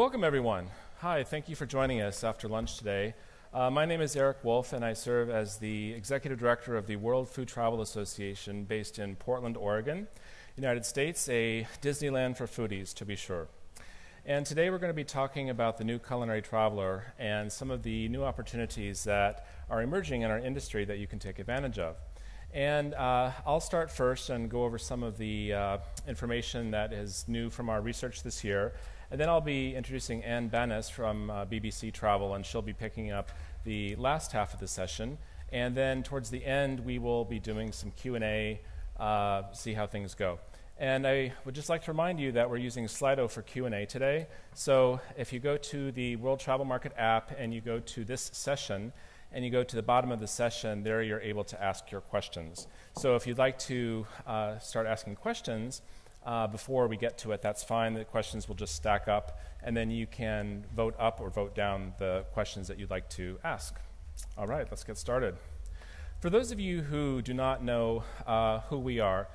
Welcome, everyone. Hi, thank you for joining us after lunch today. My name is Eric Wolf, and I serve as the Executive Director of the World Food Travel Association based in Portland, Oregon, United States, a Disneyland for foodies, to be sure. And today we're going to be talking about the new Culinary Traveller and some of the new opportunities that are emerging in our industry that you can take advantage of. And I'll start first and go over some of the information that is new from our research this year. And then I'll be introducing Anne Bannis from BBC Travel, and she'll be picking up the last half of the session. And then towards the end, we will be doing some Q&A, see how things go. And I would just like to remind you that we're using Slido for Q&A today. So if you go to the World Travel Market app and you go to this session, and you go to the bottom of the session, there you're able to ask your questions. So if you'd like to start asking questions, before we get to it, that's fine. The questions will just stack up, and then you can vote up or vote down the questions that you'd like to ask. All right, let's get started. For those of you who do not know who we are,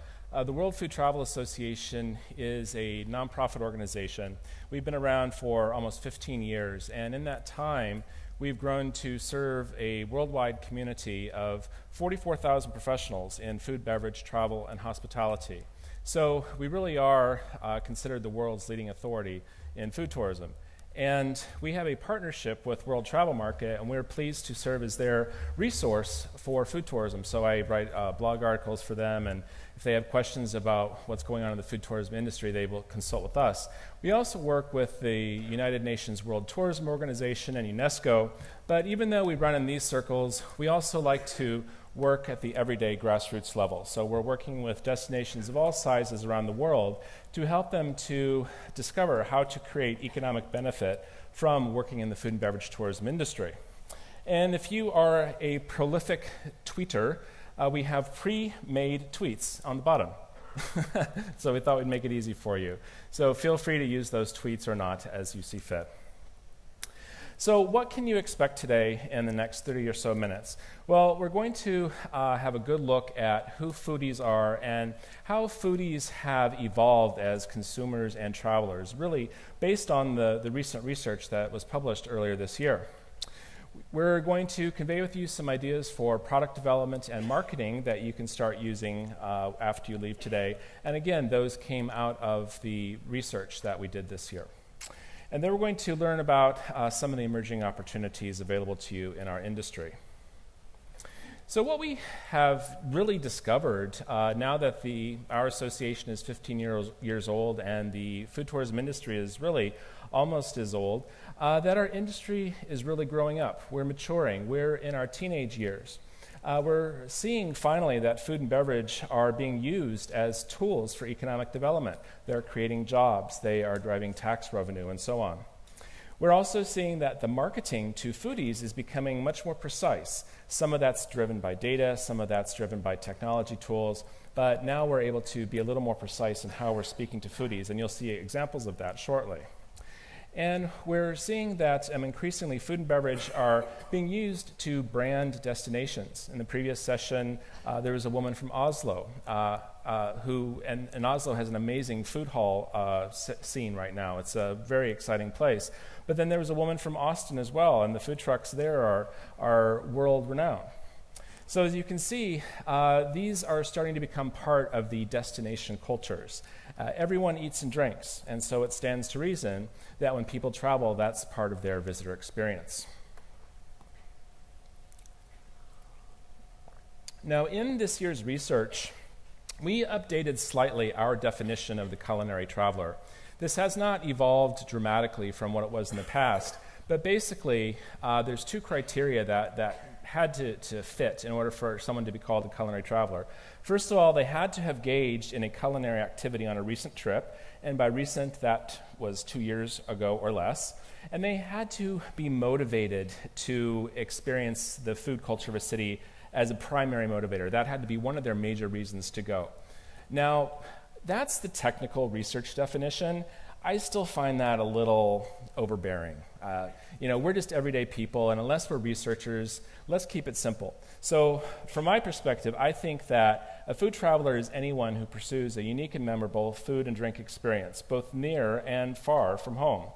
the World Food Travel Association is a nonprofit organization. We've been around for almost 15 years, and in that time, we've grown to serve a worldwide community of 44,000 professionals in food, beverage, travel, and hospitality. So we really are considered the world's leading authority in food tourism. And we have a partnership with World Travel Market, and we're pleased to serve as their resource for food tourism. So I write blog articles for them, and if they have questions about what's going on in the food tourism industry, they will consult with us. We also work with the United Nations World Tourism Organization and UNESCO, but even though we run in these circles, we also like to work at the everyday grassroots level. So we're working with destinations of all sizes around the world to help them to discover how to create economic benefit from working in the food and beverage tourism industry. And if you are a prolific tweeter, we have pre-made tweets on the bottom. So we thought we'd make it easy for you. So feel free to use those tweets or not as you see fit. So what can you expect today in the next 30 or so minutes? Well, we're going to have a good look at who foodies are and how foodies have evolved as consumers and travelers, really based on the recent research that was published earlier this year. We're going to convey with you some ideas for product development and marketing that you can start using after you leave today. And again, those came out of the research that we did this year. And then we're going to learn about some of the emerging opportunities available to you in our industry. So what we have really discovered now that our association is 15 years old and the food tourism industry is really almost as old, that our industry is really growing up. We're maturing. We're in our teenage years. We're seeing finally that food and beverage are being used as tools for economic development. They're creating jobs, they are driving tax revenue, and so on. We're also seeing that the marketing to foodies is becoming much more precise. Some of that's driven by data, some of that's driven by technology tools, but now we're able to be a little more precise in how we're speaking to foodies, and you'll see examples of that shortly. And we're seeing that increasingly food and beverage are being used to brand destinations. In the previous session, there was a woman from Oslo and Oslo has an amazing food hall scene right now. It's a very exciting place. But then there was a woman from Austin as well, and the food trucks there are world-renowned. So as you can see, these are starting to become part of the destination cultures. Everyone eats and drinks, and so it stands to reason that when people travel, that's part of their visitor experience. Now, in this year's research, we updated slightly our definition of the culinary traveler. This has not evolved dramatically from what it was in the past, but basically, there's two criteria that had to fit in order for someone to be called a culinary traveler. First of all, they had to have engaged in a culinary activity on a recent trip, and by recent, that was 2 years ago or less, and they had to be motivated to experience the food culture of a city as a primary motivator. That had to be one of their major reasons to go. Now, that's the technical research definition. I still find that a little overbearing. We're just everyday people, and unless we're researchers, let's keep it simple. So from my perspective, I think that a food traveler is anyone who pursues a unique and memorable food and drink experience, both near and far from home.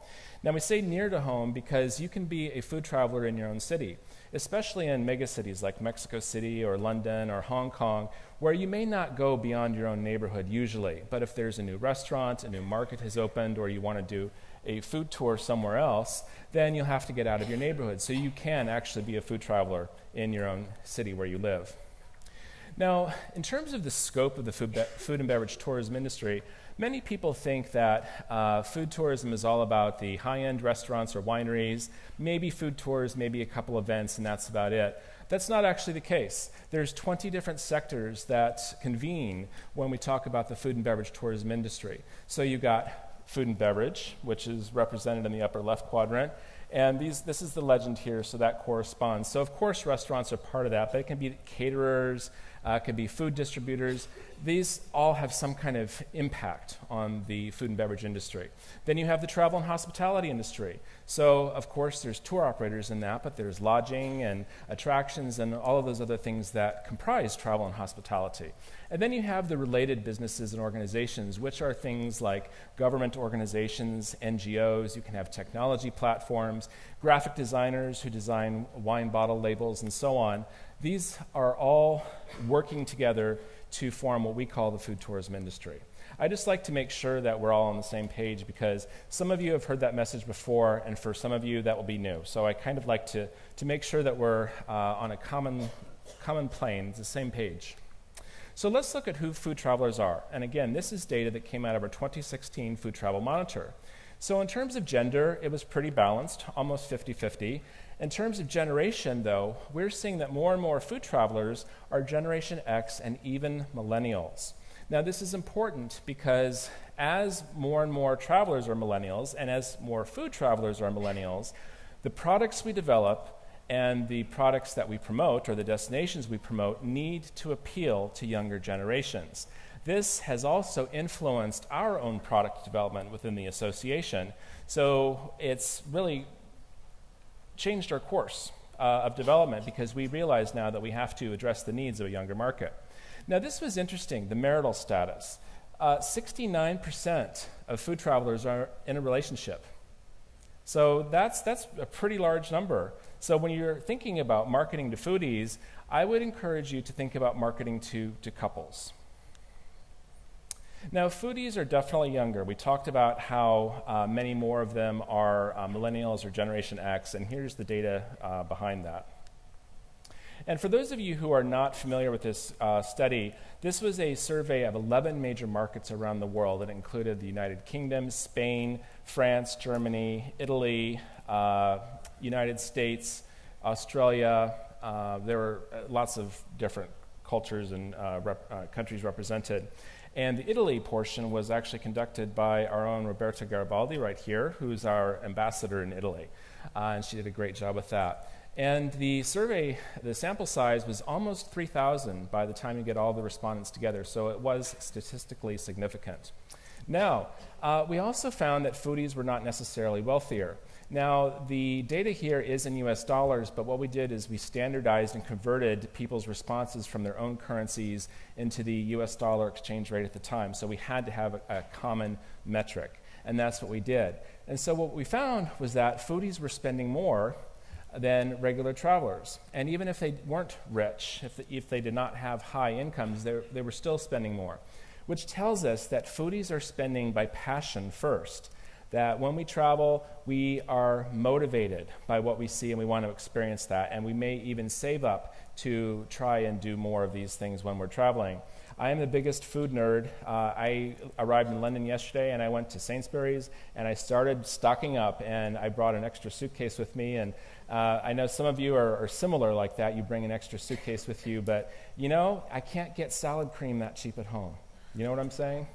Now, we say near to home because you can be a food traveler in your own city, especially in megacities like Mexico City or London or Hong Kong, where you may not go beyond your own neighborhood usually. But if there's a new restaurant, a new market has opened, or you want to do a food tour somewhere else, then you'll have to get out of your neighborhood. So you can actually be a food traveler in your own city where you live. Now, in terms of the scope of the food and beverage tourism industry, many people think that food tourism is all about the high-end restaurants or wineries, maybe food tours, maybe a couple events, and that's about it. That's not actually the case. There's 20 different sectors that convene when we talk about the food and beverage tourism industry. So you've got food and beverage, which is represented in the upper left quadrant. And this is the legend here, so that corresponds. So, of course, restaurants are part of that, but it can be caterers, it could be food distributors. These all have some kind of impact on the food and beverage industry. Then you have the travel and hospitality industry. So, of course, there's tour operators in that, but there's lodging and attractions and all of those other things that comprise travel and hospitality. And then you have the related businesses and organizations, which are things like government organizations, NGOs. You can have technology platforms, graphic designers who design wine bottle labels, and so on. These are all working together to form what we call the food tourism industry. I just like to make sure that we're all on the same page because some of you have heard that message before, and for some of you that will be new. So I kind of like to make sure that we're on a common plane, the same page. So let's look at who food travelers are. And again, this is data that came out of our 2016 Food Travel Monitor. So in terms of gender, it was pretty balanced, almost 50-50. In terms of generation, though, we're seeing that more and more food travelers are Generation X and even millennials. Now, this is important because as more and more travelers are millennials and as more food travelers are millennials, the products we develop and the products that we promote or the destinations we promote need to appeal to younger generations. This has also influenced our own product development within the association. So it's really changed our course of development because we realize now that we have to address the needs of a younger market. Now, this was interesting, the marital status. 69% of food travelers are in a relationship. So that's a pretty large number. So when you're thinking about marketing to foodies, I would encourage you to think about marketing to couples. Now, foodies are definitely younger. We talked about how many more of them are millennials or Generation X, and here's the data behind that. And for those of you who are not familiar with this study, this was a survey of 11 major markets around the world. It included the United Kingdom, Spain, France, Germany, Italy, United States, Australia. There were lots of different cultures and countries represented. And the Italy portion was actually conducted by our own Roberta Garibaldi right here, who's our ambassador in Italy. And she did a great job with that. And the survey, the sample size was almost 3,000 by the time you get all the respondents together, so it was statistically significant. Now, we also found that foodies were not necessarily wealthier. Now, the data here is in US dollars, but what we did is we standardized and converted people's responses from their own currencies into the US dollar exchange rate at the time, so we had to have a common metric, and that's what we did. And so what we found was that foodies were spending more than regular travelers. And even if they weren't rich, if they did not have high incomes, they were still spending more, which tells us that foodies are spending by passion first, that when we travel, we are motivated by what we see and we want to experience that, and we may even save up to try and do more of these things when we're traveling. I am the biggest food nerd. I arrived in London yesterday, and I went to Sainsbury's, and I started stocking up, and I brought an extra suitcase with me, and I know some of you are similar like that. You bring an extra suitcase with you, but, you know, I can't get salad cream that cheap at home. You know what I'm saying?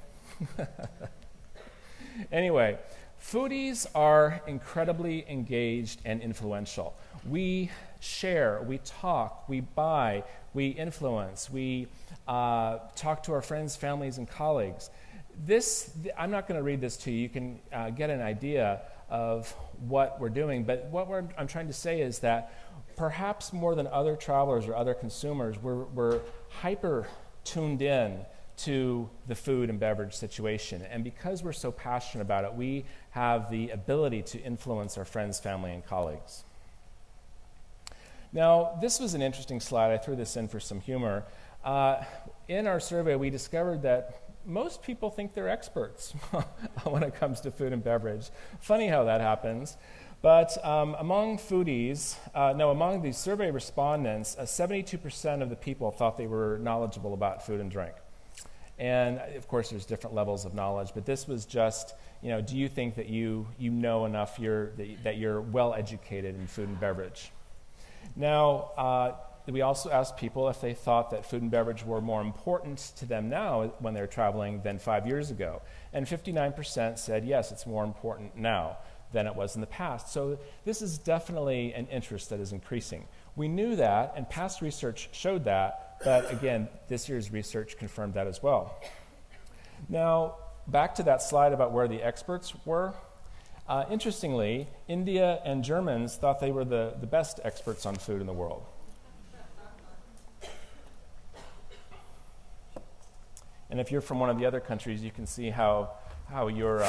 Anyway, foodies are incredibly engaged and influential. We share, we talk, we buy, we influence, we talk to our friends, families, and colleagues. I'm not going to read this to you. You can get an idea of what we're doing, but what I'm trying to say is that perhaps more than other travelers or other consumers, we're hyper tuned in to the food and beverage situation. And because we're so passionate about it, we have the ability to influence our friends, family, and colleagues. Now, this was an interesting slide. I threw this in for some humor. In our survey, we discovered that most people think they're experts when it comes to food and beverage. Funny how that happens. But among the survey respondents, 72% of the people thought they were knowledgeable about food and drink. And of course, there's different levels of knowledge, but this was just, do you think that you know enough, that you're well educated in food and beverage? Now, we also asked people if they thought that food and beverage were more important to them now when they're traveling than 5 years ago. And 59% said, yes, it's more important now than it was in the past. So this is definitely an interest that is increasing. We knew that, and past research showed that, but again, this year's research confirmed that as well. Now, back to that slide about where the experts were. Interestingly, India and Germans thought they were the best experts on food in the world. And if you're from one of the other countries, you can see how your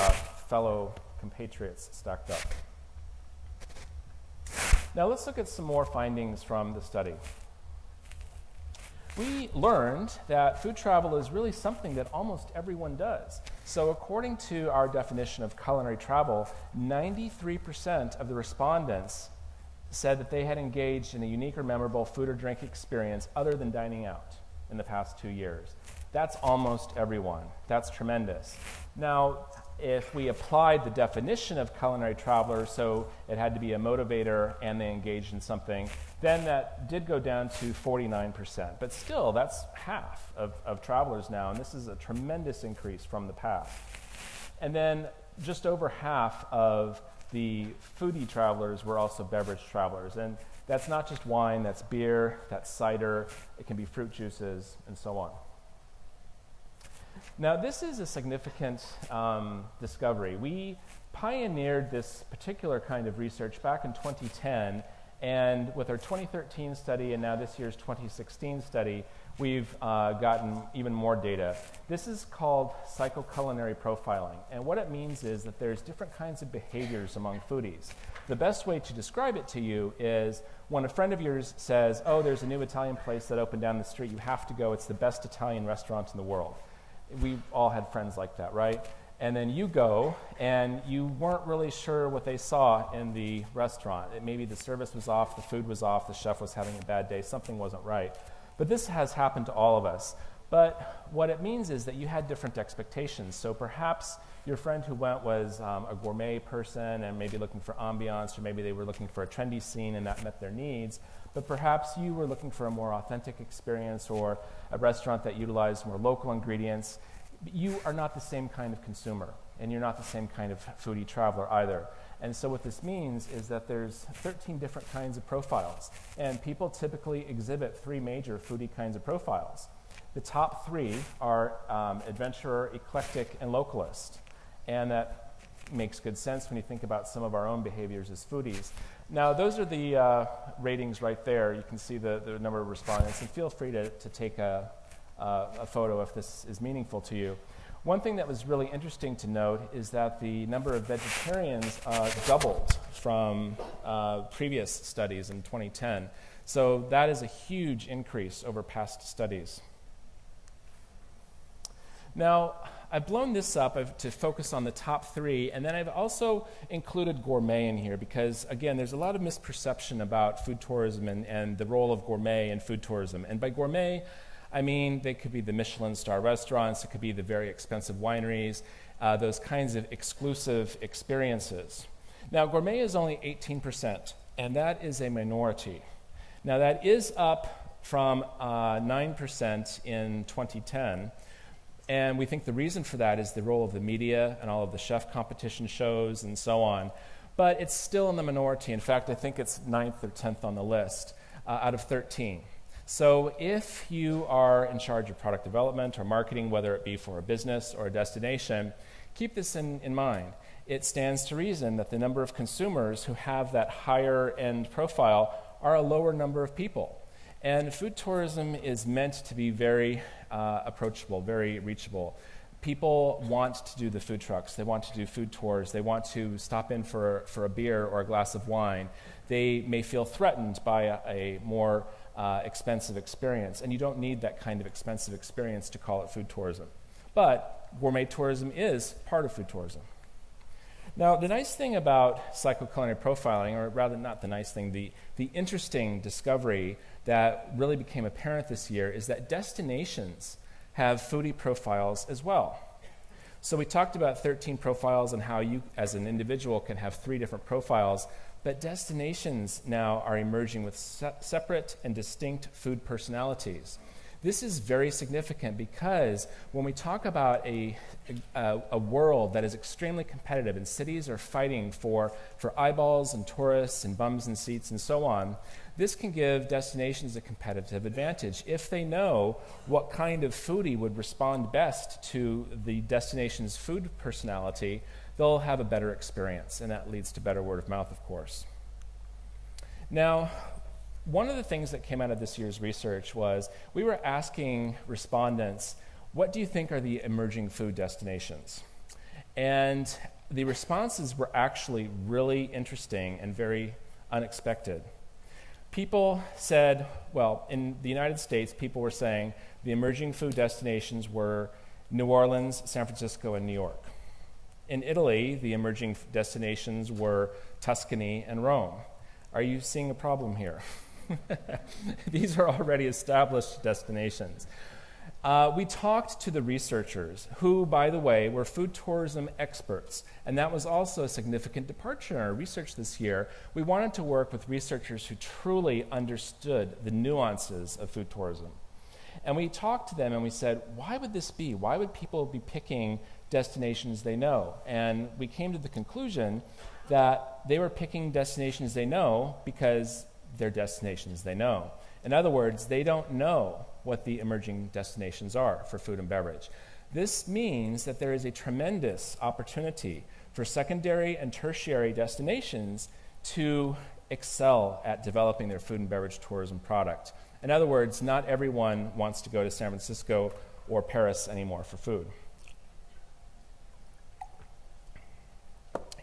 fellow compatriots stacked up. Now let's look at some more findings from the study. We learned that food travel is really something that almost everyone does. So according to our definition of culinary travel, 93% of the respondents said that they had engaged in a unique or memorable food or drink experience other than dining out in the past 2 years. That's almost everyone. That's tremendous. Now, if we applied the definition of culinary traveler, so it had to be a motivator and they engaged in something, then that did go down to 49%. But still, that's half of travelers now, and this is a tremendous increase from the past. And then just over half of the foodie travelers were also beverage travelers. And that's not just wine, that's beer, that's cider, it can be fruit juices, and so on. Now, this is a significant discovery. We pioneered this particular kind of research back in 2010, and with our 2013 study and now this year's 2016 study, we've gotten even more data. This is called psychoculinary profiling, and what it means is that there's different kinds of behaviors among foodies. The best way to describe it to you is when a friend of yours says, oh, there's a new Italian place that opened down the street, you have to go, it's the best Italian restaurant in the world. We all had friends like that, right? And then you go, and you weren't really sure what they saw in the restaurant. Maybe the service was off, the food was off, the chef was having a bad day, something wasn't right. But this has happened to all of us. But what it means is that you had different expectations. So perhaps your friend who went was a gourmet person and maybe looking for ambiance, or maybe they were looking for a trendy scene and that met their needs. But perhaps you were looking for a more authentic experience or a restaurant that utilized more local ingredients. You are not the same kind of consumer, and you're not the same kind of foodie traveler either. And so what this means is that there's 13 different kinds of profiles, and people typically exhibit 3 major foodie kinds of profiles. The top 3 are adventurer, eclectic, and localist, and that makes good sense when you think about some of our own behaviors as foodies. Now, those are the ratings right there. You can see the number of respondents, and feel free to take a photo if this is meaningful to you. One thing that was really interesting to note is that the number of vegetarians doubled from previous studies in 2010. So that is a huge increase over past studies. Now, I've blown this up to focus on the top 3, and then I've also included gourmet in here because, again, there's a lot of misperception about food tourism and the role of gourmet in food tourism. And by gourmet, I mean they could be the Michelin star restaurants, it could be the very expensive wineries, those kinds of exclusive experiences. Now, gourmet is only 18%, and that is a minority. Now, that is up from 9% in 2010. And we think the reason for that is the role of the media and all of the chef competition shows and so on. But it's still in the minority. In fact, I think it's 9th or 10th on the list out of 13. So if you are in charge of product development or marketing, whether it be for a business or a destination, keep this in mind. It stands to reason that the number of consumers who have that higher end profile are a lower number of people. And food tourism is meant to be very approachable, very reachable. People want to do the food trucks. They want to do food tours. They want to stop in for a beer or a glass of wine. They may feel threatened by a more expensive experience, and you don't need that kind of expensive experience to call it food tourism. But gourmet tourism is part of food tourism. Now, the nice thing about psychoculinary profiling, or rather not the nice thing, the interesting discovery that really became apparent this year is that destinations have foodie profiles as well. So we talked about 13 profiles and how you as an individual can have 3 different profiles, but destinations now are emerging with separate and distinct food personalities. This is very significant because when we talk about a world that is extremely competitive and cities are fighting for eyeballs and tourists and bums and seats and so on, this can give destinations a competitive advantage. If they know what kind of foodie would respond best to the destination's food personality, they'll have a better experience, and that leads to better word of mouth, of course. Now, one of the things that came out of this year's research was we were asking respondents, what do you think are the emerging food destinations? And the responses were actually really interesting and very unexpected. People said, well, in the United States, people were saying the emerging food destinations were New Orleans, San Francisco, and New York. In Italy, the emerging destinations were Tuscany and Rome. Are you seeing a problem here? These are already established destinations. We talked to the researchers who, by the way, were food tourism experts, and that was also a significant departure in our research this year. We wanted to work with researchers who truly understood the nuances of food tourism. And we talked to them and we said, why would this be? Why would people be picking destinations they know? And we came to the conclusion that they were picking destinations they know because they're destinations they know. In other words, they don't know what the emerging destinations are for food and beverage. This means that there is a tremendous opportunity for secondary and tertiary destinations to excel at developing their food and beverage tourism product. In other words, not everyone wants to go to San Francisco or Paris anymore for food.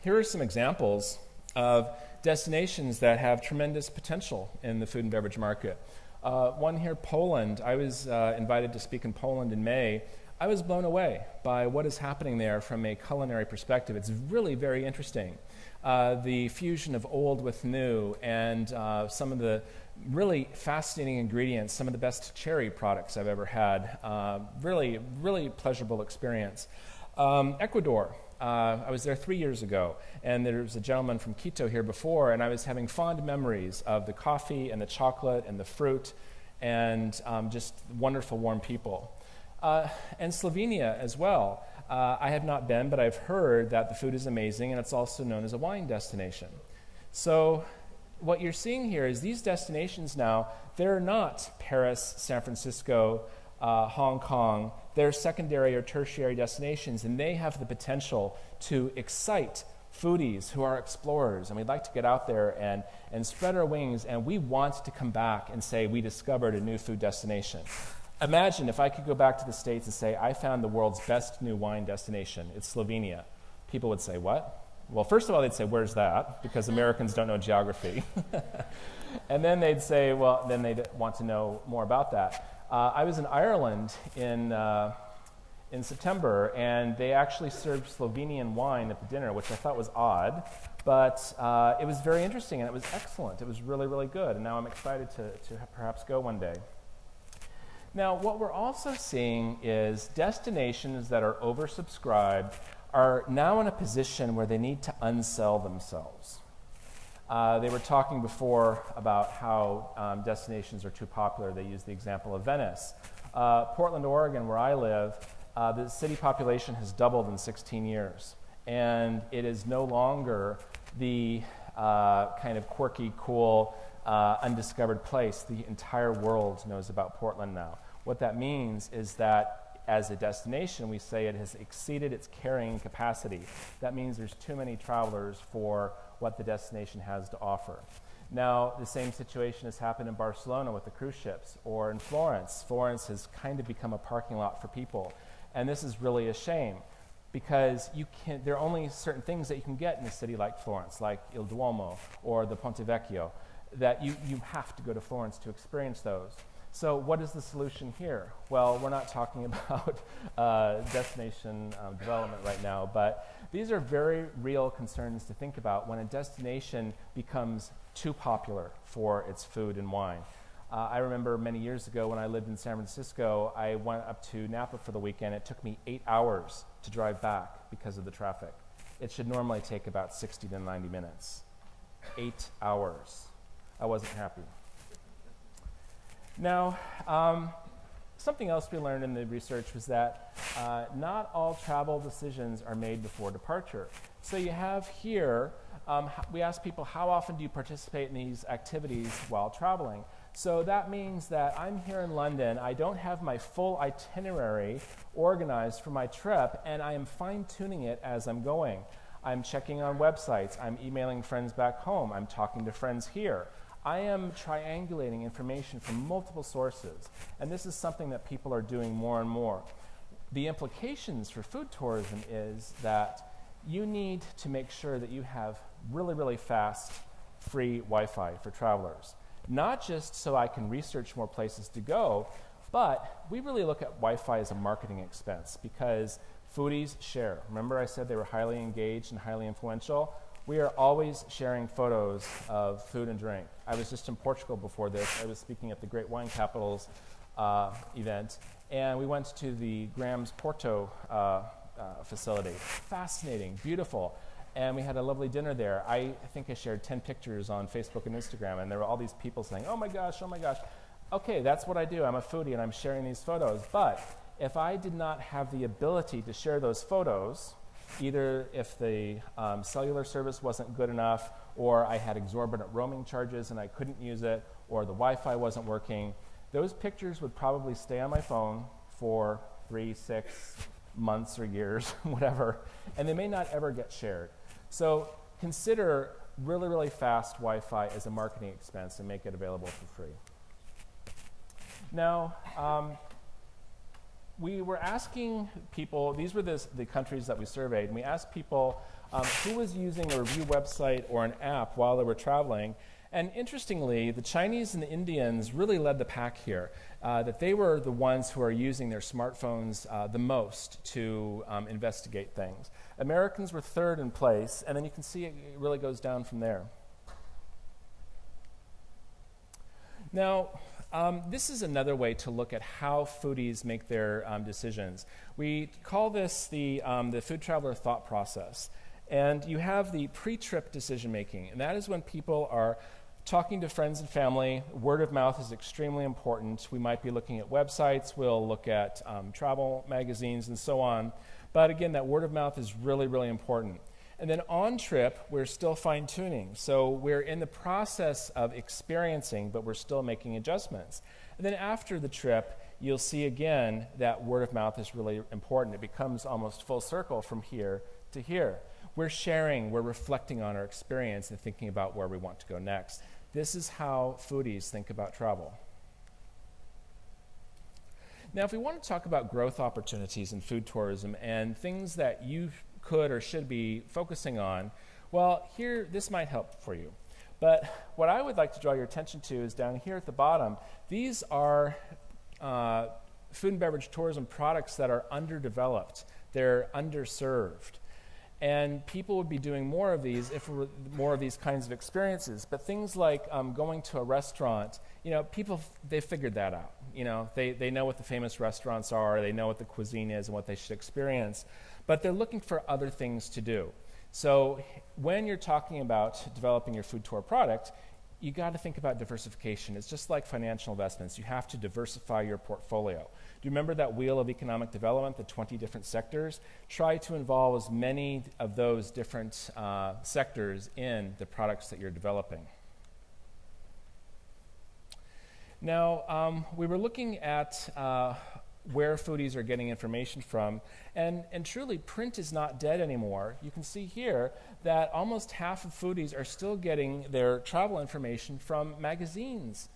Here are some examples of destinations that have tremendous potential in the food and beverage market. One here, Poland. I was invited to speak in Poland in May. I was blown away by what is happening there from a culinary perspective. It's really very interesting. The fusion of old with new and some of the really fascinating ingredients, some of the best cherry products I've ever had. Really, really pleasurable experience. Ecuador. I was there 3 years ago, and there was a gentleman from Quito here before, and I was having fond memories of the coffee and the chocolate and the fruit and just wonderful, warm people. And Slovenia as well. I have not been, but I've heard that the food is amazing, and it's also known as a wine destination. So what you're seeing here is these destinations now, they're not Paris, San Francisco, Hong Kong. They're secondary or tertiary destinations, and they have the potential to excite foodies who are explorers, and we'd like to get out there and spread our wings, and we want to come back and say we discovered a new food destination. Imagine if I could go back to the States and say, I found the world's best new wine destination. It's Slovenia. People would say, what? Well, first of all, they'd say, where's that? Because Americans don't know geography. And then they'd say, well, then they'd want to know more about that. I was in Ireland in September, and they actually served Slovenian wine at the dinner, which I thought was odd, but it was very interesting, and it was excellent. It was really, really good, and now I'm excited to perhaps go one day. Now, what we're also seeing is destinations that are oversubscribed are now in a position where they need to unsell themselves. They were talking before about how destinations are too popular. They used the example of Venice. Portland, Oregon, where I live, the city population has doubled in 16 years. And it is no longer the kind of quirky, cool, undiscovered place. The entire world knows about Portland now. What that means is that as a destination, we say it has exceeded its carrying capacity. That means there's too many travelers for what the destination has to offer. Now, the same situation has happened in Barcelona with the cruise ships, or in Florence. Florence has kind of become a parking lot for people, and this is really a shame, because there are only certain things that you can get in a city like Florence, like Il Duomo or the Ponte Vecchio, that you have to go to Florence to experience those. So what is the solution here? Well, we're not talking about destination development right now, but these are very real concerns to think about when a destination becomes too popular for its food and wine. I remember many years ago when I lived in San Francisco, I went up to Napa for the weekend. It took me 8 hours to drive back because of the traffic. It should normally take about 60 to 90 minutes. 8 hours. I wasn't happy. Now, something else we learned in the research was that not all travel decisions are made before departure. So you have here, we ask people, how often do you participate in these activities while traveling? So that means that I'm here in London, I don't have my full itinerary organized for my trip, and I am fine-tuning it as I'm going. I'm checking on websites, I'm emailing friends back home, I'm talking to friends here. I am triangulating information from multiple sources, and this is something that people are doing more and more. The implications for food tourism is that you need to make sure that you have really, really fast, free Wi-Fi for travelers. Not just so I can research more places to go, but we really look at Wi-Fi as a marketing expense because foodies share. Remember I said they were highly engaged and highly influential? We are always sharing photos of food and drink. I was just in Portugal before this. I was speaking at the Great Wine Capitals event, and we went to the Graham's Porto facility. Fascinating, beautiful. And we had a lovely dinner there. I think I shared 10 pictures on Facebook and Instagram, and there were all these people saying, oh my gosh, oh my gosh. Okay, that's what I do. I'm a foodie, and I'm sharing these photos. But if I did not have the ability to share those photos, either if the cellular service wasn't good enough, or I had exorbitant roaming charges and I couldn't use it, or the Wi-Fi wasn't working, those pictures would probably stay on my phone for 3, 6 months or years, whatever, and they may not ever get shared. So consider really, really fast Wi-Fi as a marketing expense and make it available for free. Now, we were asking people, these were the countries that we surveyed, and we asked people who was using a review website or an app while they were traveling. And interestingly, the Chinese and the Indians really led the pack here, that they were the ones who are using their smartphones the most to investigate things. Americans were third in place, and then you can see it really goes down from there. Now, this is another way to look at how foodies make their decisions. We call this the food traveler thought process. And you have the pre-trip decision making, and that is when people are talking to friends and family. Word of mouth is extremely important. We might be looking at websites, we'll look at travel magazines and so on. But again, that word of mouth is really, really important. And then on trip, we're still fine-tuning. So we're in the process of experiencing, but we're still making adjustments. And then after the trip, you'll see again that word of mouth is really important. It becomes almost full circle from here to here. We're sharing, we're reflecting on our experience and thinking about where we want to go next. This is how foodies think about travel. Now, if we want to talk about growth opportunities in food tourism and things that you could or should be focusing on, well, here, this might help for you. But what I would like to draw your attention to is down here at the bottom. These are food and beverage tourism products that are underdeveloped. They're underserved. And people would be doing more of these if there were more of these kinds of experiences. But things like going to a restaurant, people, they figured that out. They know what the famous restaurants are, they know what the cuisine is and what they should experience. But they're looking for other things to do. So when you're talking about developing your food tour product, you got to think about diversification. It's just like financial investments. You have to diversify your portfolio. Do you remember that wheel of economic development, the 20 different sectors? Try to involve as many of those different sectors in the products that you're developing. Now, we were looking at where foodies are getting information from. And truly, print is not dead anymore. You can see here that almost half of foodies are still getting their travel information from magazines,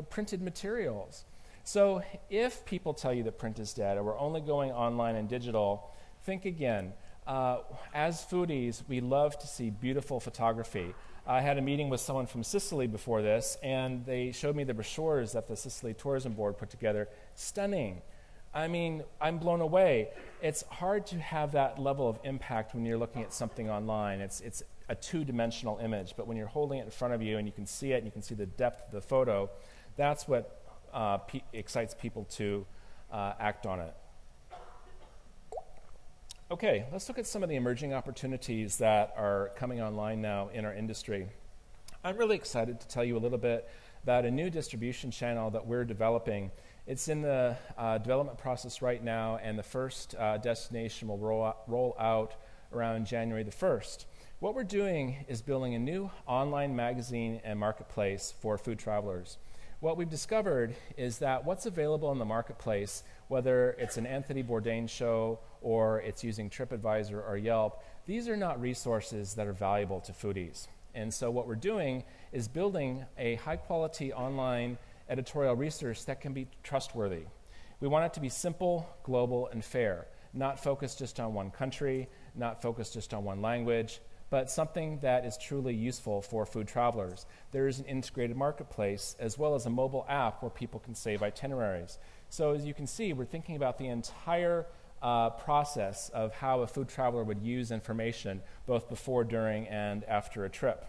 printed materials. So if people tell you that print is dead or we're only going online and digital, think again. As foodies, we love to see beautiful photography. I had a meeting with someone from Sicily before this, and they showed me the brochures that the Sicily Tourism Board put together. Stunning. I mean, I'm blown away. It's hard to have that level of impact when you're looking at something online. It's a two-dimensional image, but when you're holding it in front of you and you can see it and you can see the depth of the photo, that's what excites people to act on it. Okay, let's look at some of the emerging opportunities that are coming online now in our industry. I'm really excited to tell you a little bit about a new distribution channel that we're developing. It's in the development process right now, and the first destination will roll out around January the 1st. What we're doing is building a new online magazine and marketplace for food travelers. What we've discovered is that what's available in the marketplace, whether it's an Anthony Bourdain show or it's using TripAdvisor or Yelp, these are not resources that are valuable to foodies. And so what we're doing is building a high-quality online editorial research that can be trustworthy. We want it to be simple, global, and fair, not focused just on one country, not focused just on one language, but something that is truly useful for food travelers. There is an integrated marketplace as well as a mobile app where people can save itineraries. So as you can see, we're thinking about the entire process of how a food traveler would use information both before, during, and after a trip.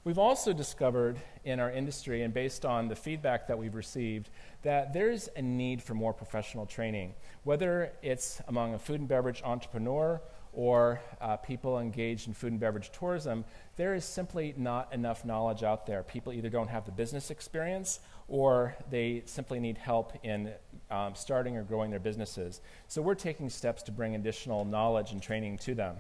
We've also discovered in our industry, and based on the feedback that we've received, that there's a need for more professional training, whether it's among a food and beverage entrepreneur or people engaged in food and beverage tourism. There is simply not enough knowledge out there. People either don't have the business experience or they simply need help in starting or growing their businesses. So we're taking steps to bring additional knowledge and training to them.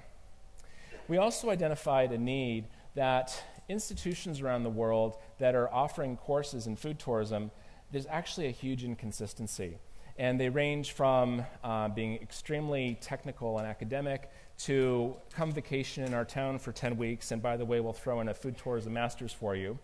We also identified a need that institutions around the world that are offering courses in food tourism, there's actually a huge inconsistency. And they range from being extremely technical and academic to come vacation in our town for 10 weeks, and by the way, we'll throw in a food tourism master's for you.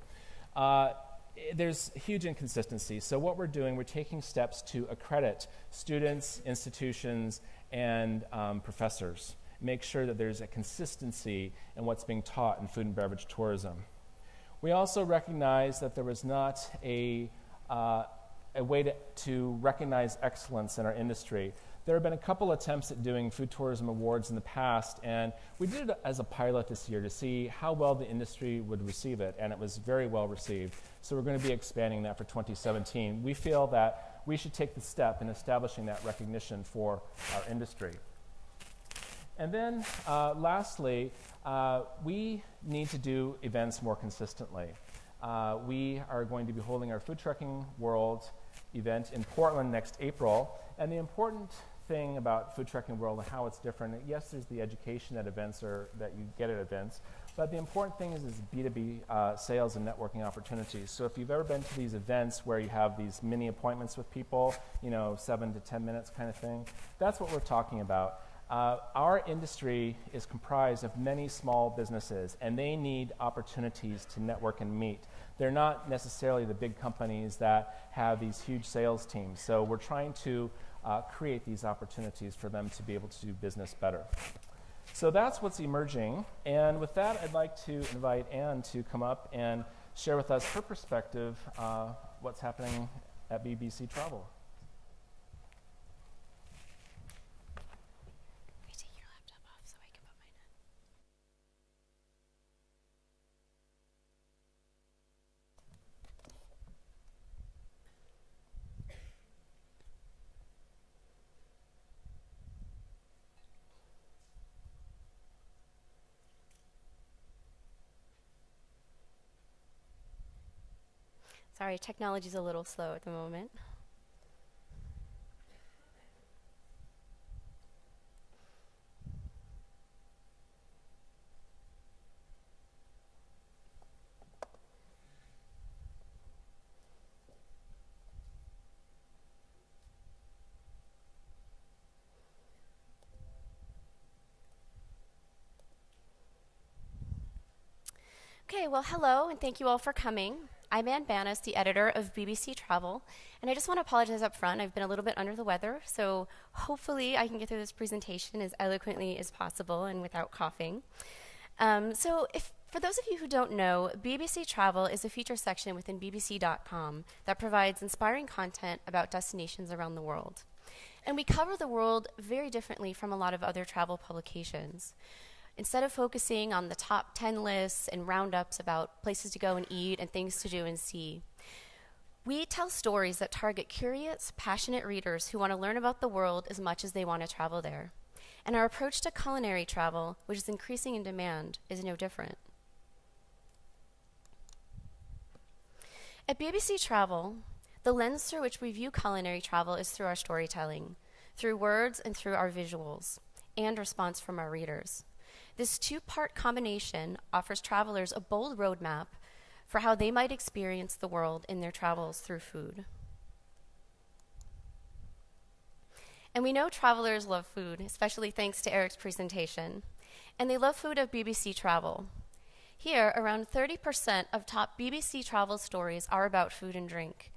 There's huge inconsistency. So what we're doing, we're taking steps to accredit students, institutions, and professors. Make sure that there's a consistency in what's being taught in food and beverage tourism. We also recognize that there was not a way to recognize excellence in our industry. There have been a couple attempts at doing food tourism awards in the past, and we did it as a pilot this year to see how well the industry would receive it, and it was very well received. So we're going to be expanding that for 2017. We feel that we should take the step in establishing that recognition for our industry. And then lastly, we need to do events more consistently. We are going to be holding our Food Trucking World event in Portland next April, and the important thing about Food Trucking World and how it's different, yes, there's the education at events or that you get at events, but the important thing is B2B sales and networking opportunities. So if you've ever been to these events where you have these mini appointments with people, 7 to 10 minutes kind of thing, that's what we're talking about. Our industry is comprised of many small businesses, and they need opportunities to network and meet. They're not necessarily the big companies that have these huge sales teams. So we're trying to create these opportunities for them to be able to do business better. So that's what's emerging. And with that, I'd like to invite Anne to come up and share with us her perspective, what's happening at BBC Travel. Sorry, technology's a little slow at the moment. Okay, well, hello, and thank you all for coming. I'm Ann Banas, the editor of BBC Travel, and I just want to apologize up front. I've been a little bit under the weather, so hopefully I can get through this presentation as eloquently as possible and without coughing. For those of you who don't know, BBC Travel is a feature section within bbc.com that provides inspiring content about destinations around the world. And we cover the world very differently from a lot of other travel publications. Instead of focusing on the top 10 lists and roundups about places to go and eat and things to do and see, we tell stories that target curious, passionate readers who want to learn about the world as much as they want to travel there. And our approach to culinary travel, which is increasing in demand, is no different. At BBC Travel, the lens through which we view culinary travel is through our storytelling, through words and through our visuals, and response from our readers. This two-part combination offers travelers a bold roadmap for how they might experience the world in their travels through food. And we know travelers love food, especially thanks to Eric's presentation. And they love food at BBC Travel. Here, around 30% of top BBC Travel stories are about food and drink.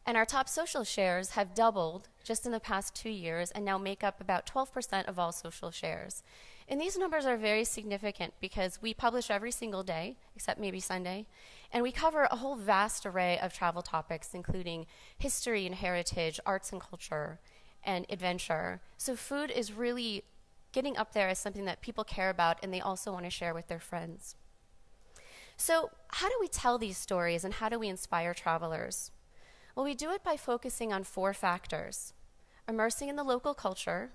And our top social shares have doubled just in the past 2 years and now make up about 12% of all social shares. And these numbers are very significant because we publish every single day, except maybe Sunday, and we cover a whole vast array of travel topics, including history and heritage, arts and culture, and adventure. So food is really getting up there as something that people care about and they also want to share with their friends. So how do we tell these stories and how do we inspire travelers? Well, we do it by focusing on 4 factors: immersing in the local culture,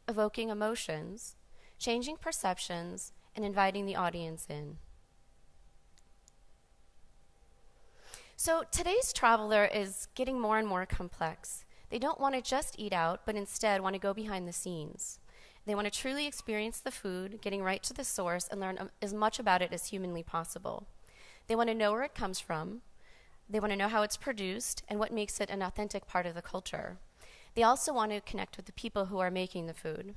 evoking emotions, changing perceptions, and inviting the audience in. So today's traveler is getting more and more complex. They don't want to just eat out, but instead want to go behind the scenes. They want to truly experience the food, getting right to the source, and learn as much about it as humanly possible. They want to know where it comes from. They want to know how it's produced and what makes it an authentic part of the culture. They also want to connect with the people who are making the food.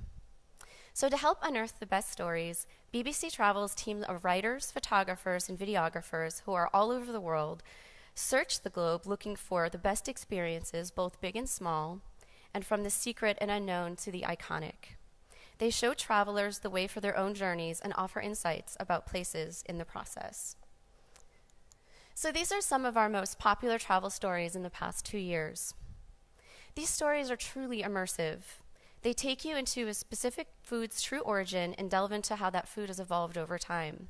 So to help unearth the best stories, BBC Travel's team of writers, photographers, and videographers who are all over the world search the globe looking for the best experiences, both big and small, and from the secret and unknown to the iconic. They show travelers the way for their own journeys and offer insights about places in the process. So these are some of our most popular travel stories in the past 2 years. These stories are truly immersive. They take you into a specific food's true origin and delve into how that food has evolved over time.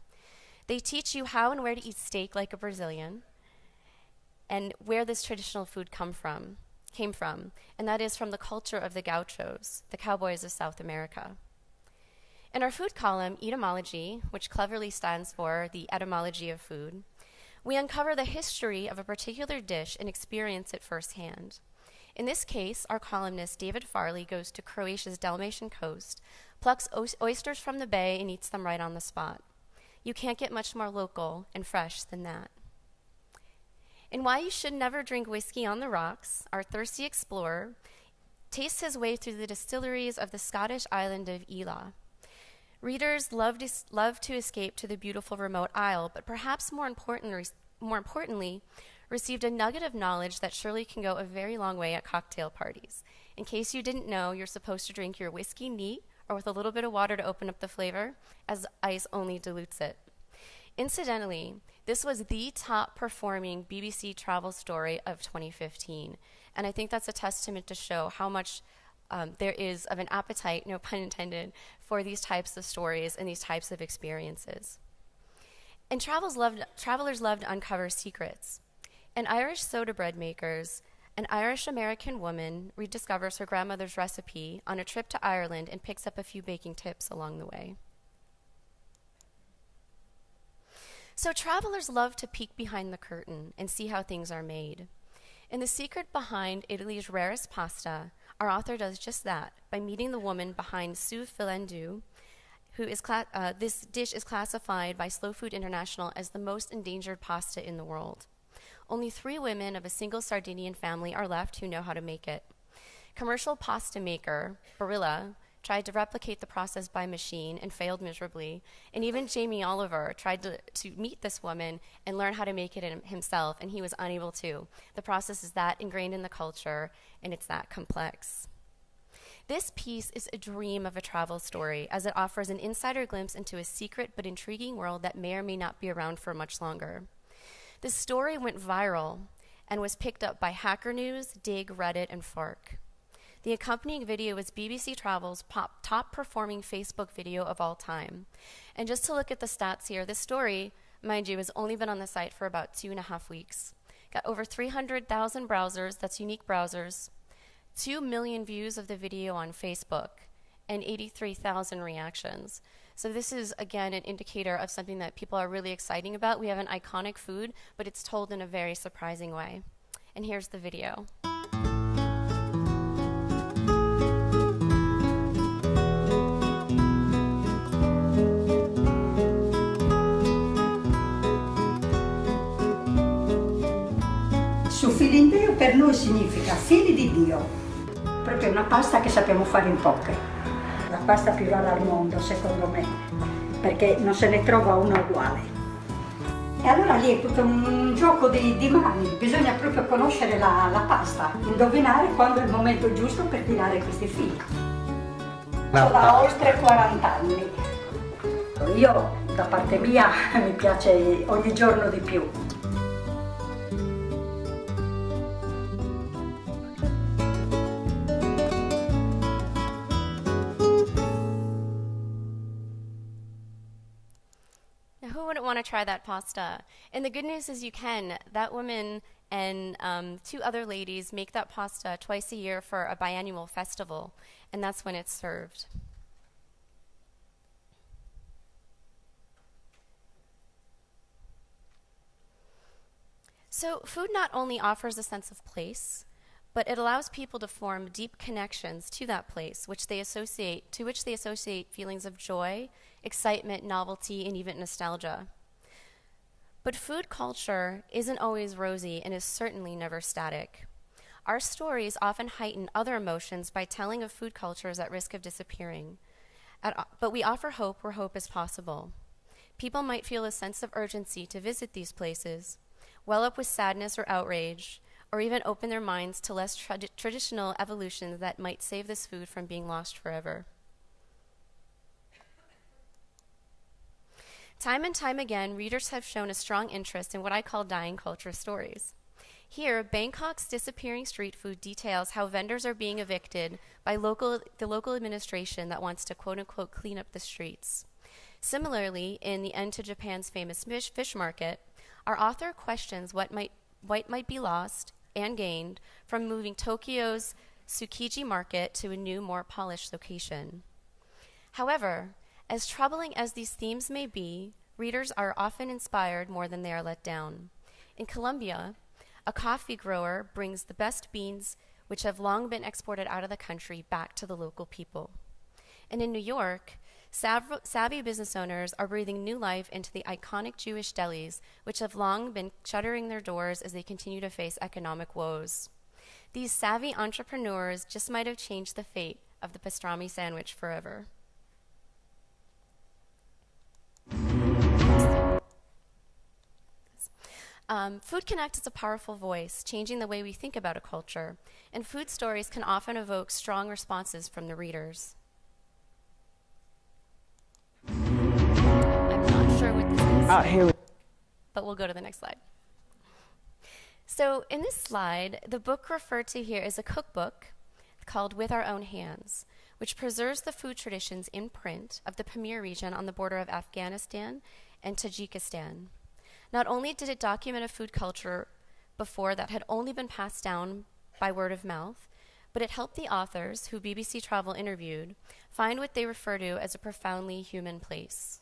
They teach you how and where to eat steak like a Brazilian and where this traditional food came from, and that is from the culture of the gauchos, the cowboys of South America. In our food column, Etymology, which cleverly stands for the etymology of food, we uncover the history of a particular dish and experience it firsthand. In this case, our columnist David Farley goes to Croatia's Dalmatian coast, plucks oysters from the bay, and eats them right on the spot. You can't get much more local and fresh than that. In Why You Should Never Drink Whiskey on the Rocks, our thirsty explorer tastes his way through the distilleries of the Scottish island of Islay. Readers love to escape to the beautiful remote isle, but perhaps more importantly, received a nugget of knowledge that surely can go a very long way at cocktail parties. In case you didn't know, you're supposed to drink your whiskey neat or with a little bit of water to open up the flavor, as ice only dilutes it. Incidentally, this was the top performing BBC travel story of 2015, and I think that's a testament to show how much there is of an appetite, no pun intended, for these types of stories and these types of experiences. And travelers love to uncover secrets. In Irish Soda Bread Makers, an Irish-American woman rediscovers her grandmother's recipe on a trip to Ireland and picks up a few baking tips along the way. So travelers love to peek behind the curtain and see how things are made. In The Secret Behind Italy's Rarest Pasta, our author does just that by meeting the woman behind Sous Filandu, this dish is classified by Slow Food International as the most endangered pasta in the world. Only 3 women of a single Sardinian family are left who know how to make it. Commercial pasta maker Barilla tried to replicate the process by machine and failed miserably. And even Jamie Oliver tried to meet this woman and learn how to make it himself, and he was unable to. The process is that ingrained in the culture, and it's that complex. This piece is a dream of a travel story, as it offers an insider glimpse into a secret but intriguing world that may or may not be around for much longer. This story went viral and was picked up by Hacker News, Dig, Reddit, and Fark. The accompanying video is BBC Travel's top-performing Facebook video of all time. And just to look at the stats here, this story, mind you, has only been on the site for about 2.5 weeks. Got over 300,000 browsers, that's unique browsers, 2 million views of the video on Facebook, and 83,000 reactions. So this is, again, an indicator of something that people are really excited about. We have an iconic food, but it's told in a very surprising way. And here's the video. Su fili in Dio per noi significa fili di Dio, proprio una pasta che sappiamo fare in poche, la pasta più rara al mondo secondo me, perché non se ne trova una uguale. E allora lì è tutto un gioco di mani, bisogna proprio conoscere la pasta, indovinare quando è il momento giusto per tirare questi fili. Da oltre 40 anni. Io da parte mia mi piace ogni giorno di più. Who wouldn't want to try that pasta? And the good news is you can. That woman and 2 other ladies make that pasta twice a year for a biannual festival, and that's when it's served. So food not only offers a sense of place, but it allows people to form deep connections to that place, to which they associate feelings of joy, excitement, novelty, and even nostalgia. But food culture isn't always rosy and is certainly never static. Our stories often heighten other emotions by telling of food cultures at risk of disappearing. But we offer hope where hope is possible. People might feel a sense of urgency to visit these places, well up with sadness or outrage, or even open their minds to less traditional evolutions that might save this food from being lost forever. Time and time again, readers have shown a strong interest in what I call dying culture stories. Here, Bangkok's disappearing street food details how vendors are being evicted by the local administration that wants to quote-unquote clean up the streets. Similarly, in The End to Japan's famous fish market, our author questions what might be lost and gained from moving Tokyo's Tsukiji market to a new, more polished location. However, as troubling as these themes may be, readers are often inspired more than they are let down. In Colombia, a coffee grower brings the best beans, which have long been exported out of the country, back to the local people. And in New York, savvy business owners are breathing new life into the iconic Jewish delis, which have long been shuttering their doors as they continue to face economic woes. These savvy entrepreneurs just might have changed the fate of the pastrami sandwich forever. Food Connect is a powerful voice, changing the way we think about a culture, and food stories can often evoke strong responses from the readers. I'm not sure what this is, but we'll go to the next slide. So in this slide, the book referred to here is a cookbook called With Our Own Hands, which preserves the food traditions in print of the Pamir region on the border of Afghanistan and Tajikistan. Not only did it document a food culture before that had only been passed down by word of mouth, but it helped the authors, who BBC Travel interviewed, find what they refer to as a profoundly human place.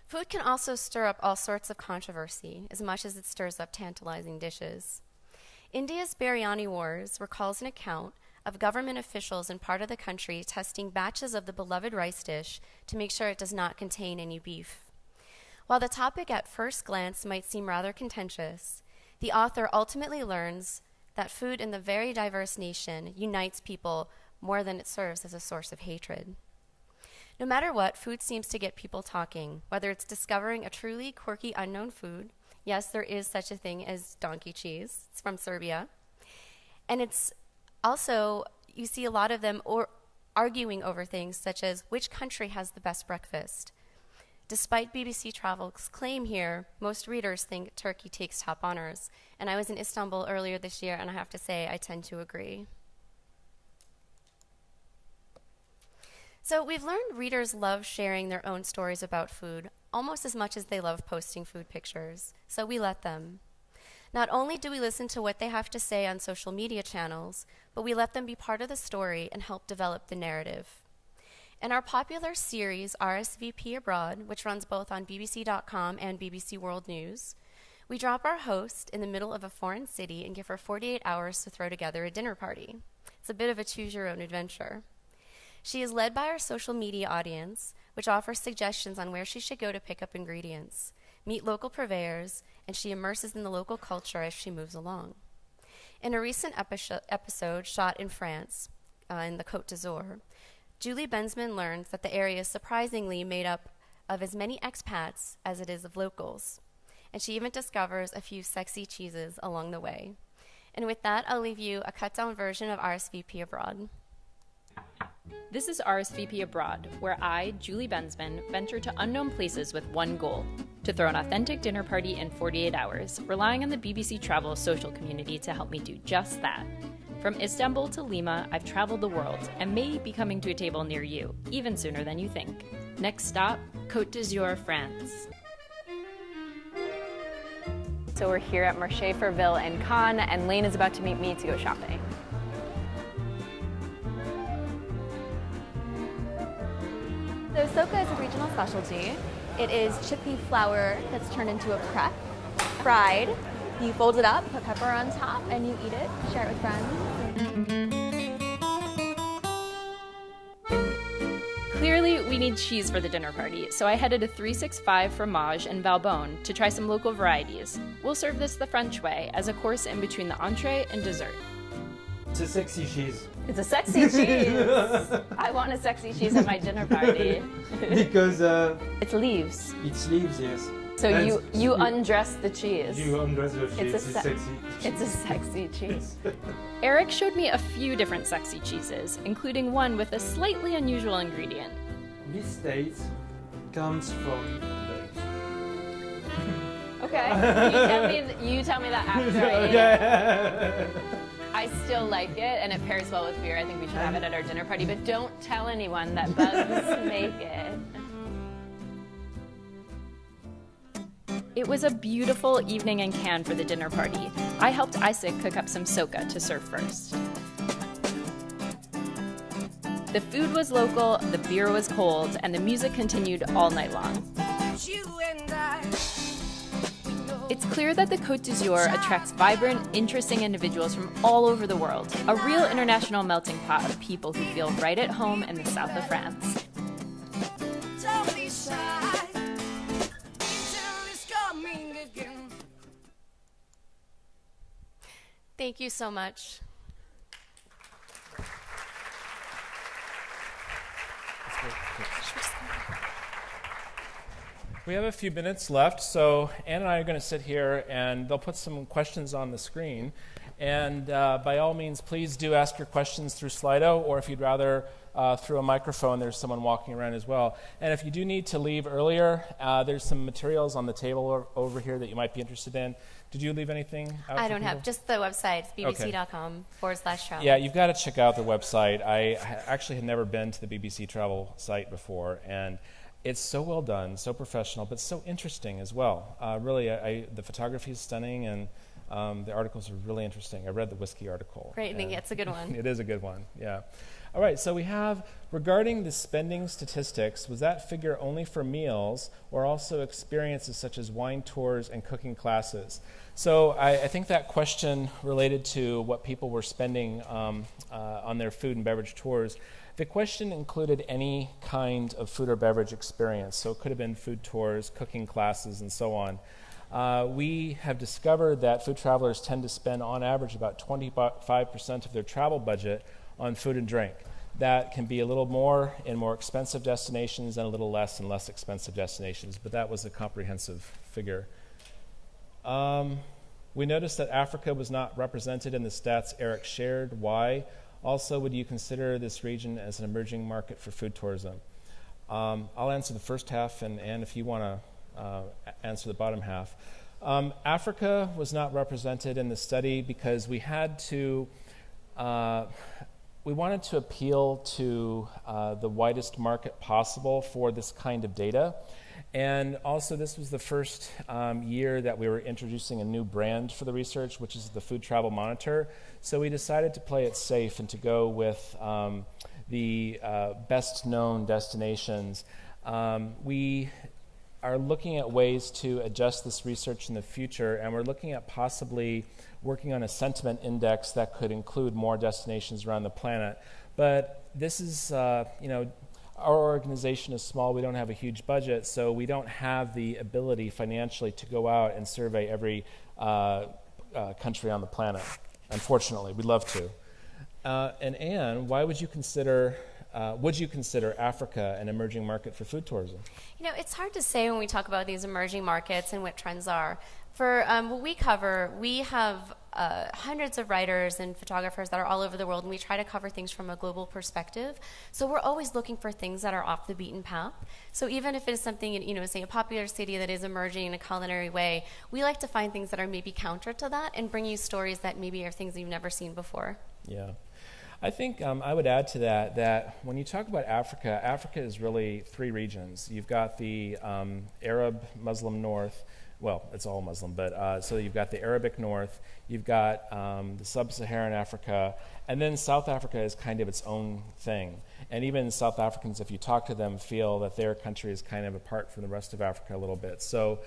Food can also stir up all sorts of controversy, as much as it stirs up tantalizing dishes. India's Biryani Wars recalls an account of government officials in part of the country testing batches of the beloved rice dish to make sure it does not contain any beef. While the topic at first glance might seem rather contentious, the author ultimately learns that food in the very diverse nation unites people more than it serves as a source of hatred. No matter what, food seems to get people talking, whether it's discovering a truly quirky unknown food. Yes, there is such a thing as donkey cheese. It's from Serbia. And it's also, you see a lot of them arguing over things such as which country has the best breakfast. Despite BBC Travel's claim here, most readers think Turkey takes top honors. And I was in Istanbul earlier this year, and I have to say I tend to agree. So we've learned readers love sharing their own stories about food almost as much as they love posting food pictures. So we let them. Not only do we listen to what they have to say on social media channels, but we let them be part of the story and help develop the narrative. In our popular series, RSVP Abroad, which runs both on BBC.com and BBC World News, we drop our host in the middle of a foreign city and give her 48 hours to throw together a dinner party. It's a bit of a choose-your-own-adventure. She is led by our social media audience, which offers suggestions on where she should go to pick up ingredients, meet local purveyors, and she immerses in the local culture as she moves along. In a recent episode shot in France, in the Côte d'Azur, Julie Bensman learns that the area is surprisingly made up of as many expats as it is of locals. And she even discovers a few sexy cheeses along the way. And with that, I'll leave you a cut-down version of RSVP Abroad. This is RSVP Abroad, where I, Julie Bensman, venture to unknown places with one goal: to throw an authentic dinner party in 48 hours, relying on the BBC Travel social community to help me do just that. From Istanbul to Lima, I've traveled the world and may be coming to a table near you, even sooner than you think. Next stop, Côte d'Azur, France. So we're here at Marché Ferville in Cannes, and Lane is about to meet me to go shopping. So soca is a regional specialty. It is chickpea flour that's turned into a crepe, fried. You fold it up, put pepper on top, and you eat it. Share it with friends. Clearly, we need cheese for the dinner party, so I headed to 365 Fromage in Valbonne to try some local varieties. We'll serve this the French way, as a course in between the entree and dessert. It's a sexy cheese. It's a sexy cheese. I want a sexy cheese at my dinner party. Because It's leaves. it's leaves, yes. So And you undress the cheese. You undress the cheese. It's a It's sexy. It's a sexy cheese. Eric showed me a few different sexy cheeses, including one with a slightly unusual ingredient. This taste comes from grapes. Okay. You tell me that after I eat it. Yeah. I still like it, and it pairs well with beer. I think we should have it at our dinner party, but don't tell anyone that bugs make it. It was a beautiful evening in Cannes for the dinner party. I helped Isaac cook up some soca to serve first. The food was local, the beer was cold, and the music continued all night long. It's clear that the Côte d'Azur attracts vibrant, interesting individuals from all over the world, a real international melting pot of people who feel right at home in the south of France. Thank you so much. We have a few minutes left, so Ann and I are going to sit here, and they'll put some questions on the screen. And by all means, please do ask your questions through Slido, or if you'd rather through a microphone, there's someone walking around as well. And if you do need to leave earlier, there's some materials on the table over here that you might be interested in. Did you leave anything out? I don't have, just the website, bbc.com/travel. Yeah, you've got to check out the website. I actually had never been to the BBC Travel site before, and it's so well done, so professional, but so interesting as well. Really, the photography is stunning, and the articles are really interesting. I read the whiskey article. Great, I think it's a good one. It is a good one, yeah. All right, so we have, regarding the spending statistics, was that figure only for meals or also experiences such as wine tours and cooking classes? So I think that question related to what people were spending on their food and beverage tours. The question included any kind of food or beverage experience, so it could have been food tours, cooking classes, and so on. we have discovered that food travelers tend to spend on average about 25% of their travel budget on food and drink. That can be a little more in more expensive destinations and a little less in less expensive destinations, but that was a comprehensive figure. We noticed that Africa was not represented in the stats Eric shared. Why? Also, would you consider this region as an emerging market for food tourism? I'll answer the first half, and Anne, if you want to answer the bottom half. Africa was not represented in the study because we had to, we wanted to appeal to the widest market possible for this kind of data. And also, this was the first year that we were introducing a new brand for the research, which is the Food Travel Monitor. So we decided to play it safe and to go with the best-known destinations. We are looking at ways to adjust this research in the future, and we're looking at possibly working on a sentiment index that could include more destinations around the planet. But this is, our organization is small. We don't have a huge budget, so we don't have the ability financially to go out and survey every country on the planet. Unfortunately, we'd love to. And Anne, why would you consider Africa an emerging market for food tourism? It's hard to say when we talk about these emerging markets and what trends are. For what we cover, we have hundreds of writers and photographers that are all over the world, and we try to cover things from a global perspective. So we're always looking for things that are off the beaten path. So even if it is something, say a popular city that is emerging in a culinary way, we like to find things that are maybe counter to that and bring you stories that maybe are things you've never seen before. Yeah. I think I would add to that when you talk about Africa, Africa is really three regions. You've got the Arab Muslim north. Well, it's all Muslim, but so you've got the Arabic north, you've got the sub-Saharan Africa, and then South Africa is kind of its own thing. And even South Africans, if you talk to them, feel that their country is kind of apart from the rest of Africa a little bit. So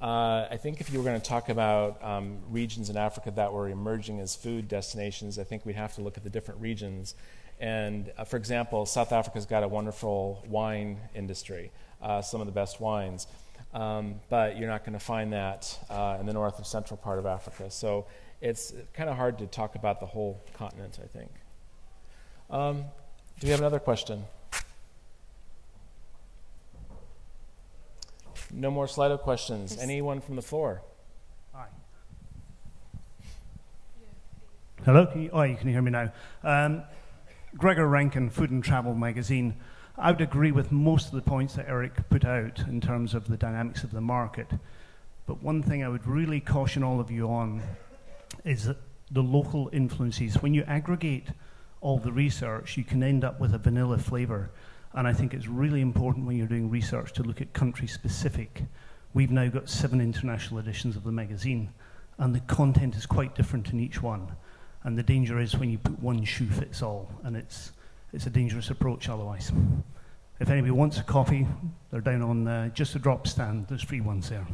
I think if you were going to talk about regions in Africa that were emerging as food destinations, I think we'd have to look at the different regions. And for example, South Africa's got a wonderful wine industry, some of the best wines. But you're not going to find that in the north and central part of Africa. So it's kind of hard to talk about the whole continent, I think. Do we have another question? No more Slido questions. Anyone from the floor? Hi. Hello? You can hear me now. Gregor Rankin, Food and Travel magazine. I would agree with most of the points that Eric put out in terms of the dynamics of the market. But one thing I would really caution all of you on is that the local influences. When you aggregate all the research, you can end up with a vanilla flavor. And I think it's really important when you're doing research to look at country-specific. We've now got 7 international editions of the magazine, and the content is quite different in each one. And the danger is when you put one shoe fits all, and it's a dangerous approach otherwise. If anybody wants a coffee, they're down on just a drop stand. There's free ones there.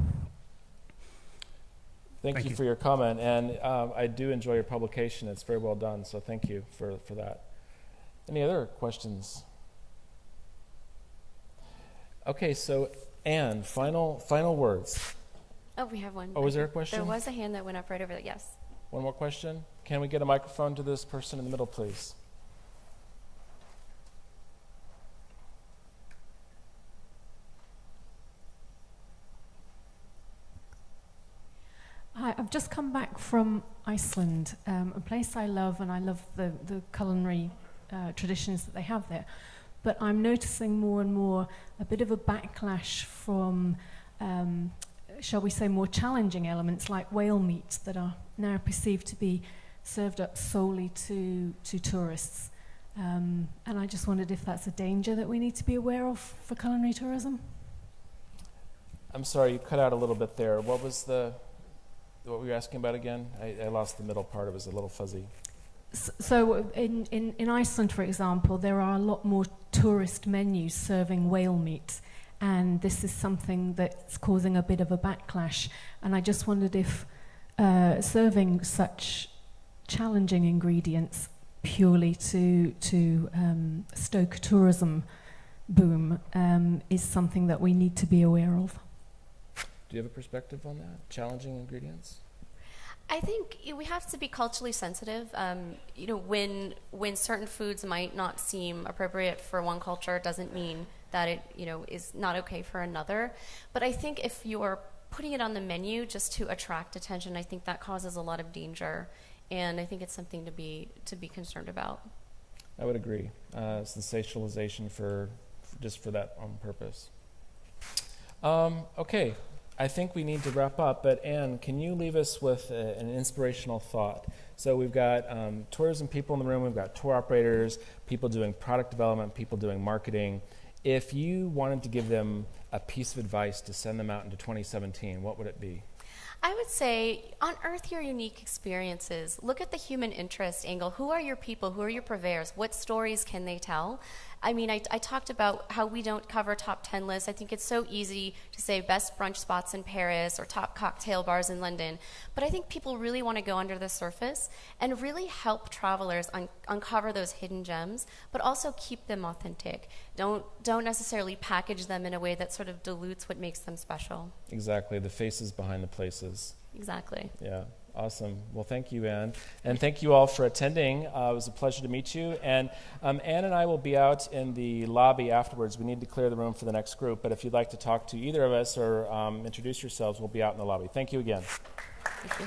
Thank you for your comment, and I do enjoy your publication. It's very well done, so thank you for that. Any other questions? Okay, so Anne, final words. Oh, we have one. Oh, was there a question? There was a hand that went up right over there, yes. One more question? Can we get a microphone to this person in the middle, please? Hi, I've just come back from Iceland, a place I love, and I love the culinary traditions that they have there. But I'm noticing more and more a bit of a backlash from, shall we say, more challenging elements like whale meat that are now perceived to be served up solely to tourists. And I just wondered if that's a danger that we need to be aware of for culinary tourism. I'm sorry, you cut out a little bit there. What were you asking about again? I lost the middle part. It was a little fuzzy. So in Iceland, for example, there are a lot more tourist menus serving whale meat, and this is something that's causing a bit of a backlash. And I just wondered if serving such challenging ingredients purely to stoke a tourism boom is something that we need to be aware of. Do you have a perspective on that? Challenging ingredients? I think we have to be culturally sensitive. When certain foods might not seem appropriate for one culture, it doesn't mean that it is not okay for another. But I think if you're putting it on the menu just to attract attention, I think that causes a lot of danger, and I think it's something to be concerned about. I would agree. Sensationalization for that on purpose. Okay. I think we need to wrap up, but Anne, can you leave us with an inspirational thought? So we've got tourism people in the room, we've got tour operators, people doing product development, people doing marketing. If you wanted to give them a piece of advice to send them out into 2017, what would it be? I would say unearth your unique experiences. Look at the human interest angle. Who are your people? Who are your purveyors? What stories can they tell? I mean, I talked about how we don't cover top 10 lists. I think it's so easy to say best brunch spots in Paris or top cocktail bars in London. But I think people really want to go under the surface and really help travelers uncover those hidden gems, but also keep them authentic. Don't necessarily package them in a way that sort of dilutes what makes them special. Exactly, the faces behind the places. Exactly. Yeah. Awesome. Well, thank you, Anne. And thank you all for attending. It was a pleasure to meet you. And Anne and I will be out in the lobby afterwards. We need to clear the room for the next group. But if you'd like to talk to either of us or introduce yourselves, we'll be out in the lobby. Thank you again. Thank you.